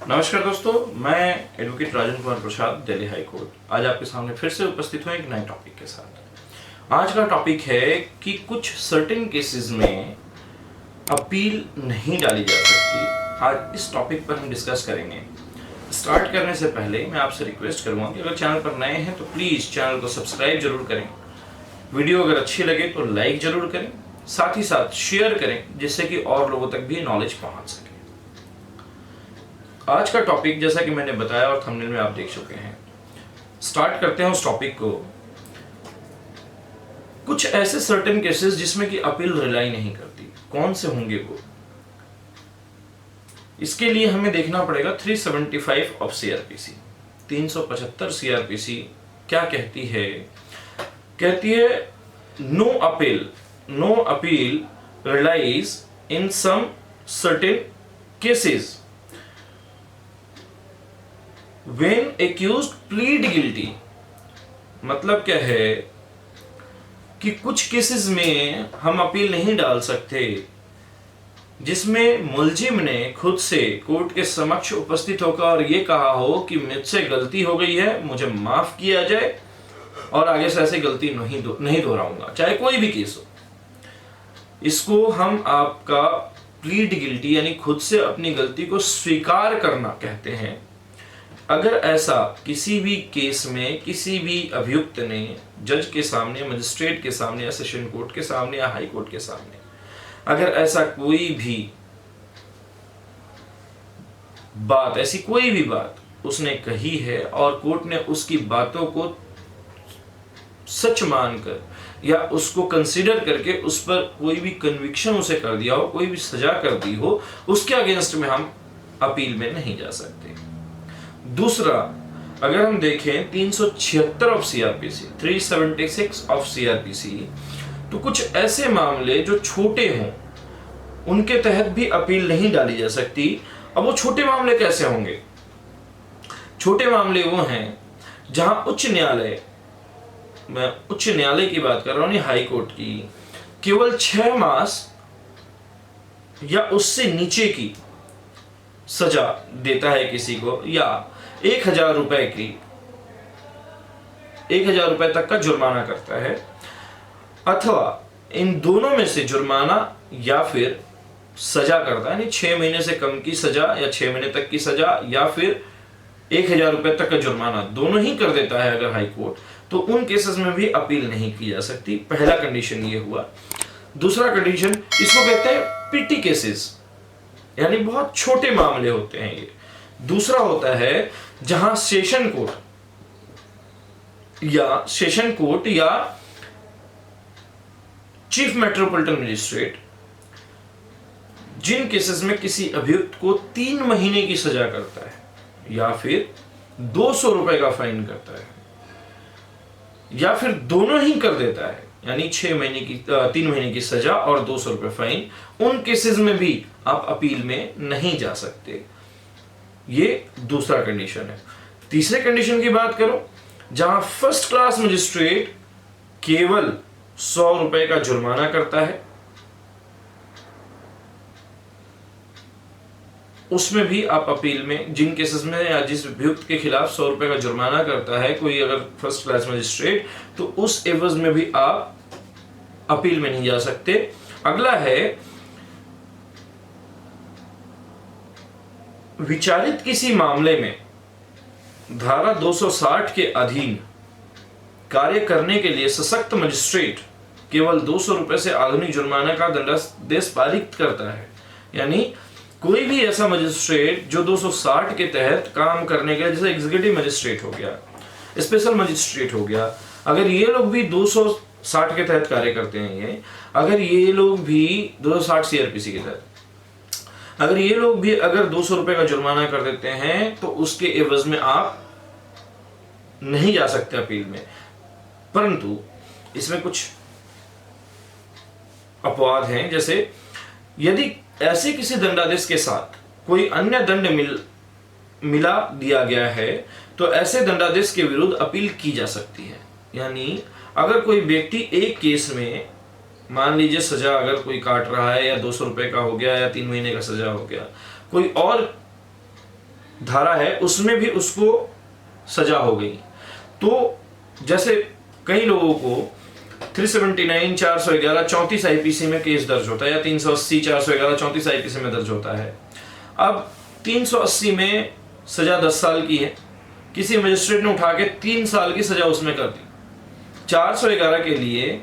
नमस्कार दोस्तों, मैं advocate Rajan Kumar Prasad, Delhi high court आज आपके सामने फिर से उपस्थित हूं एक नए टॉपिक के साथ। आज का टॉपिक है कि कुछ सर्टेन केसेस में अपील नहीं डाली जा सकती। आज इस टॉपिक पर हम डिस्कस करेंगे। स्टार्ट करने से पहले मैं आपसे रिक्वेस्ट करूंगा कि अगर चैनल पर नए हैं तो प्लीज़ चैनल को सब्सक्राइब जरूर करें। वीडियो अगर अच्छी लगे तो लाइक जरूर करें, साथ ही साथ शेयर करें जिससे कि और लोगों तक भी नॉलेज पहुंच सके। आज का टॉपिक जैसा कि मैंने बताया और थंबनेल में आप देख चुके हैं। स्टार्ट करते हैं उस टॉपिक को। कुछ ऐसे सर्टेन केसेस जिसमें कि अपील रिलाई नहीं करती, कौन से होंगे वो? इसके लिए हमें देखना पड़ेगा 375 ऑफ सीआरपीसी। 375 सीआरपीसी क्या कहती है? कहती है no appeal relies in some certain cases When accused plead guilty। मतलब क्या है कि कुछ केसेस में हम अपील नहीं डाल सकते जिसमें मुलजिम ने खुद से कोर्ट के समक्ष उपस्थित होकर और ये कहा हो कि मुझसे गलती हो गई है, मुझे माफ किया जाए और आगे से ऐसी गलती नहीं दोहराऊंगा, चाहे कोई भी केस हो। इसको हम आपका प्लीड गिल्टी यानी खुद से अपनी गलती को स्वीकार करना कहते हैं। अगर ऐसा किसी भी केस में किसी भी अभियुक्त ने जज के सामने, मजिस्ट्रेट के सामने या सेशन कोर्ट के सामने या हाई कोर्ट के सामने अगर ऐसा कोई भी बात उसने कही है और कोर्ट ने उसकी बातों को सच मानकर या उसको कंसीडर करके उस पर कोई भी कन्विक्शन उसे कर दिया हो, कोई भी सजा कर दी हो, उसके अगेंस्ट में हम अपील में नहीं जा सकते। दूसरा, अगर हम देखें 376 ऑफ सीआरपीसी, 376 ऑफ सीआरपीसी, तो कुछ ऐसे मामले जो छोटे हों उनके तहत भी अपील नहीं डाली जा सकती। अब वो छोटे मामले कैसे होंगे? छोटे मामले वो हैं जहां उच्च न्यायालय, मैं उच्च न्यायालय की बात कर रहा हूं, हाई कोर्ट की, केवल 6 मास या उससे नीचे की सजा देता है किसी को, या 1000 रुपए की 1000 रुपए तक का जुर्माना करता है, अथवा इन दोनों में से जुर्माना या फिर सजा करता है, यानी 6 महीने से कम की सजा या 6 महीने तक की सजा या फिर 1000 रुपए तक का जुर्माना, दोनों ही कर देता है अगर हाई कोर्ट, तो उन केसेस में भी अपील नहीं की जा सकती। पहला कंडीशन ये हुआ। दूसरा कंडीशन, इसको कहते हैं पीटी केसेस, यानी बहुत छोटे मामले होते हैं ये। दूसरा होता है जहां सेशन कोर्ट या चीफ मेट्रोपॉलिटन मजिस्ट्रेट जिन केसेस में किसी अभियुक्त को 3 महीने की सजा करता है या फिर 200 रुपए का फाइन करता है या फिर दोनों ही कर देता है, यानी 3 महीने की सजा और 200 रुपए फाइन, उन केसेस में भी आप अपील में नहीं जा सकते। ये दूसरा कंडीशन है। तीसरे कंडीशन की बात करो, जहां फर्स्ट क्लास मजिस्ट्रेट केवल 100 रुपए का जुर्माना करता है, उसमें भी आप अपील में, जिन केसेस में या जिस अभियुक्त के खिलाफ 100 रुपए का जुर्माना करता है कोई अगर फर्स्ट क्लास मजिस्ट्रेट, तो उस एवज में भी आप अपील में नहीं जा सकते। अगला है विचारित किसी मामले में धारा 260 के अधीन कार्य करने के लिए सशक्त मजिस्ट्रेट केवल 200 रुपए से आधुनिक जुर्माना का दंडादेश पारित करता है। यानी कोई भी ऐसा मजिस्ट्रेट जो 260 के तहत काम करने के, जैसे एग्जीक्यूटिव मजिस्ट्रेट हो गया, स्पेशल मजिस्ट्रेट हो गया, अगर ये लोग भी 260 के तहत कार्य करते हैं, अगर ये लोग भी 260 सीआरपीसी के तहत अगर ये लोग भी अगर 200 रुपए का जुर्माना कर देते हैं, तो उसके एवज में आप नहीं जा सकते अपील में। परंतु इसमें कुछ अपवाद हैं, जैसे यदि ऐसे किसी दंडादेश के साथ कोई अन्य दंड मिला दिया गया है, तो ऐसे दंडादेश के विरुद्ध अपील की जा सकती है। यानी अगर कोई व्यक्ति एक केस में, मान लीजिए सजा अगर कोई काट रहा है या 200 रुपए का हो गया या 3 महीने का सजा हो गया, कोई और धारा है उसमें भी उसको सजा हो गई। तो जैसे कई लोगों को 379, 411, 34 आईपीसी में केस दर्ज होता है, या 380, 411, 34 आईपीसी में दर्ज होता है। अब 380 में सजा 10 साल की है, किसी मजिस्ट्रेट ने उठा के 3 साल की सजा उसमें कर दी। 411 के लिए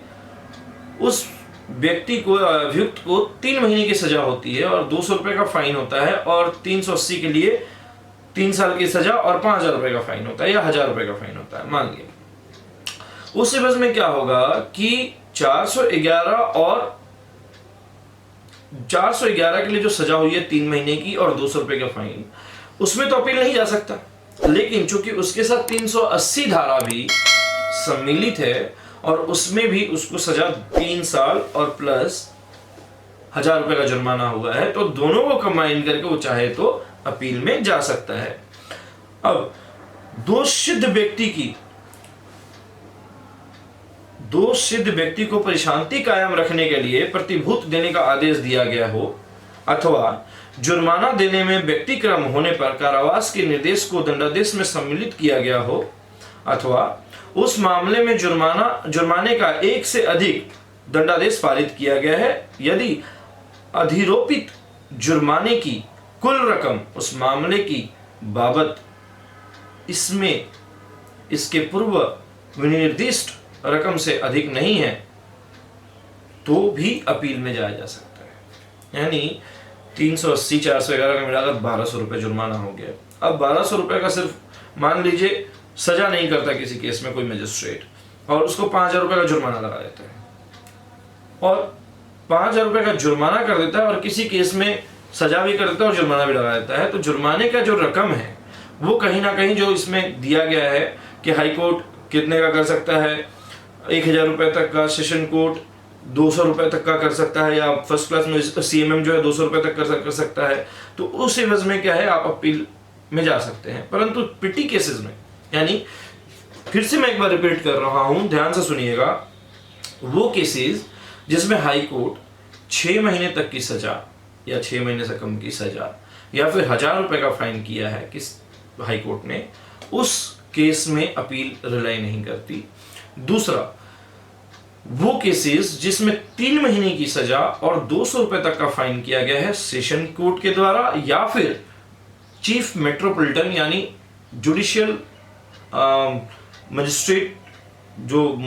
उस व्यक्ति को, अभियुक्त को 3 महीने की सजा होती है और 200 रुपए का फाइन होता है, और 380 के लिए 3 साल की सजा और 5000 रुपए का फाइन होता है, या 1000 रुपए का फाइन होता है मान लिया। उस एवज में क्या होगा कि 411 और 411 के लिए जो सजा हुई है 3 महीने की और 200 रुपए का फाइन, उसमें तो अपील नहीं जा सकता। लेकिन चूंकि उसके साथ 380 धारा भी सम्मिलित है और उसमें भी उसको सजा 3 साल और प्लस 1000 रुपए का जुर्माना हुआ है, तो दोनों को कंबाइन करके वो चाहे तो अपील में जा सकता है। अब दोष सिद्ध व्यक्ति को परिशांति कायम रखने के लिए प्रतिभूत देने का आदेश दिया गया हो, अथवा जुर्माना देने में व्यक्तिक्रम होने पर कारावास के निर्देश को दंडादेश में सम्मिलित किया गया हो, अथवा उस मामले में जुर्माने का एक से अधिक दंडादेश पारित किया गया है, यदि अधिरोपित जुर्माने की कुल रकम उस मामले की बाबत इसमें इसके पूर्व विनिर्दिष्ट रकम से अधिक नहीं है, तो भी अपील में जाया जा सकता है। यानी 380, 411 का मिलाकर 1200 रुपए जुर्माना हो गया। अब 1200 रुपए का सिर्फ मान लीजिए सजा नहीं करता किसी केस में कोई मजिस्ट्रेट, और उसको 5000 रुपए का जुर्माना लगा देता है, और 5000 रुपए का जुर्माना कर देता है और किसी केस में सजा भी कर देता है और जुर्माना भी लगा देता है, तो जुर्माने का जो रकम है वो कहीं ना कहीं जो इसमें दिया गया है कि हाई कोर्ट कितने का कर सकता है, 1000 रुपए तक का, सेशन कोर्ट 200 रुपए तक का कर सकता है, या फर्स्ट क्लास में सीएमएम जो है 200 रुपए तक कर सकता है, तो उस एवज में क्या है आप अपील में जा सकते हैं। परंतु पिटी केसेस में, यानी फिर से मैं एक बार रिपीट कर रहा हूं, ध्यान से सुनिएगा, वो केसेस जिसमें हाई कोर्ट 6 महीने तक की सजा या 6 महीने से कम की सजा या फिर 1000 रुपए का फाइन किया है किस हाई कोर्ट ने, उस केस में अपील रिलाई नहीं करती। दूसरा, वो केसेस जिसमें 3 महीने की सजा और 200 रुपए तक का फाइन किया गया है सेशन कोर्ट के द्वारा, या फिर चीफ मेट्रोपॉलिटन यानी जुडिशियल मजिस्ट्रेट, जो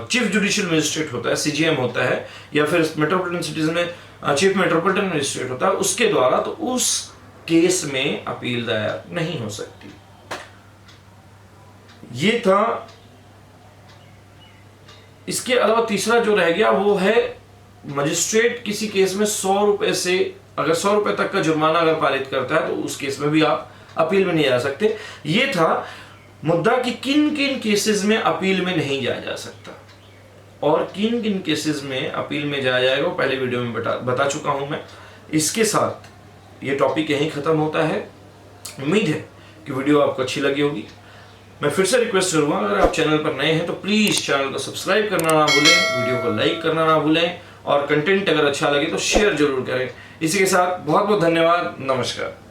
चीफ जुडिशियल मजिस्ट्रेट होता है, सीजीएम होता है, या फिर मेट्रोपॉलिटन सिटीज में चीफ मेट्रोपॉलिटन मजिस्ट्रेट होता है, उसके द्वारा, तो उस केस में अपील दायर नहीं हो सकती। ये था। इसके अलावा तीसरा जो रह गया वो है मजिस्ट्रेट किसी केस में 100 रुपए से, अगर 100 रुपए तक का जुर्माना अगर पारित करता है तो उस केस में भी आप अपील में नहीं जा सकते। ये था मुद्दा कि किन किन केसेस में अपील में नहीं जाया जा सकता और किन किन केसेस में अपील में जाया जाएगा, वो पहले वीडियो में बता चुका हूं मैं। इसके साथ ये टॉपिक यहीं खत्म होता है। उम्मीद है कि वीडियो आपको अच्छी लगी होगी। मैं फिर से रिक्वेस्ट करूंगा, अगर आप चैनल पर नए हैं तो प्लीज चैनल को सब्सक्राइब करना ना भूलें, वीडियो को लाइक करना ना भूलें, और कंटेंट अगर अच्छा लगे तो शेयर जरूर करें। इसी के साथ बहुत बहुत धन्यवाद। नमस्कार।